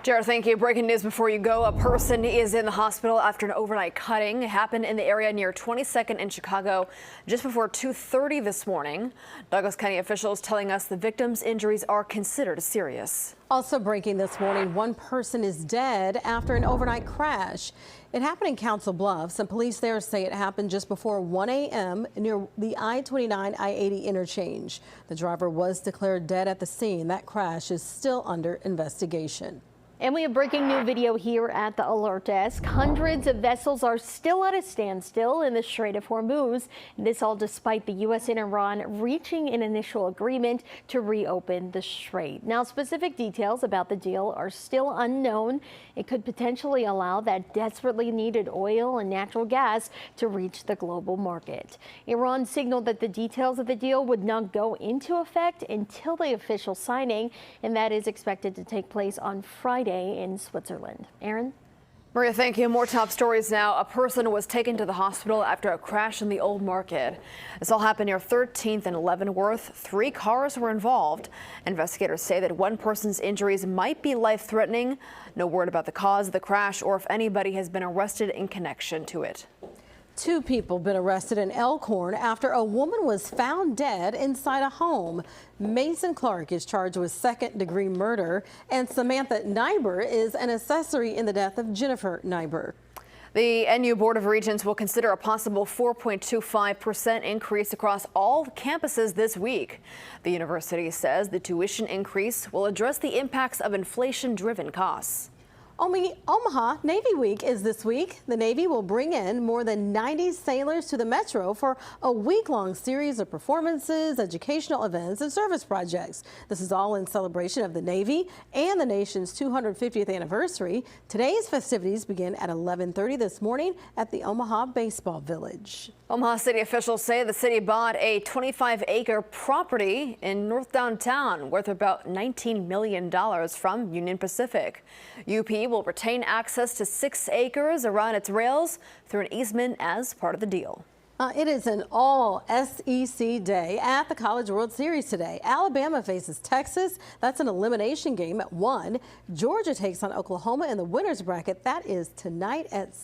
Jared, thank you. Breaking news before you go. A person is in the hospital after an overnight cutting. It happened in the area near 22nd in Chicago just before 2:30 this morning. Douglas County officials telling us the victim's injuries are considered serious. Also breaking this morning, one person is dead after an overnight crash. It happened in Council Bluffs, and police there say it happened just before 1 a.m. near the I-29 I-80 interchange. The driver was declared dead at the scene. That crash is still under investigation. And we have breaking new video here at the alert desk. Hundreds of vessels are still at a standstill in the Strait of Hormuz. This all despite the U.S. and Iran reaching an initial agreement to reopen the strait. Now, specific details about the deal are still unknown. It could potentially allow that desperately needed oil and natural gas to reach the global market. Iran signaled that the details of the deal would not go into effect until the official signing, and that is expected to take place on Friday in Switzerland. Aaron? Maria, thank you. More top stories now. A person was taken to the hospital after a crash in the Old Market. This all happened near 13th and Leavenworth. 3 cars were involved. Investigators say that one person's injuries might be life-threatening. No word about the cause of the crash or if anybody has been arrested in connection to it. 2 people been arrested in Elkhorn after a woman was found dead inside a home. Mason Clark is charged with second-degree murder, and Samantha Nyber is an accessory in the death of Jennifer Nyber. The NU Board of Regents will consider a possible 4.25% increase across all campuses this week. The university says the tuition increase will address the impacts of inflation-driven costs. Omaha Navy Week is this week. The Navy will bring in more than 90 sailors to the Metro for a week-long series of performances, educational events, and service projects. This is all in celebration of the Navy and the nation's 250th anniversary. Today's festivities begin at 11:30 this morning at the Omaha Baseball Village. Omaha city officials say the city bought a 25-acre property in North Downtown worth about $19 million from Union Pacific. UP will retain access to 6 acres around its rails through an easement as part of the deal. It is an all SEC day at the College World Series today. Alabama faces Texas. That's an elimination game at 1. Georgia takes on Oklahoma in the winner's bracket. That is tonight at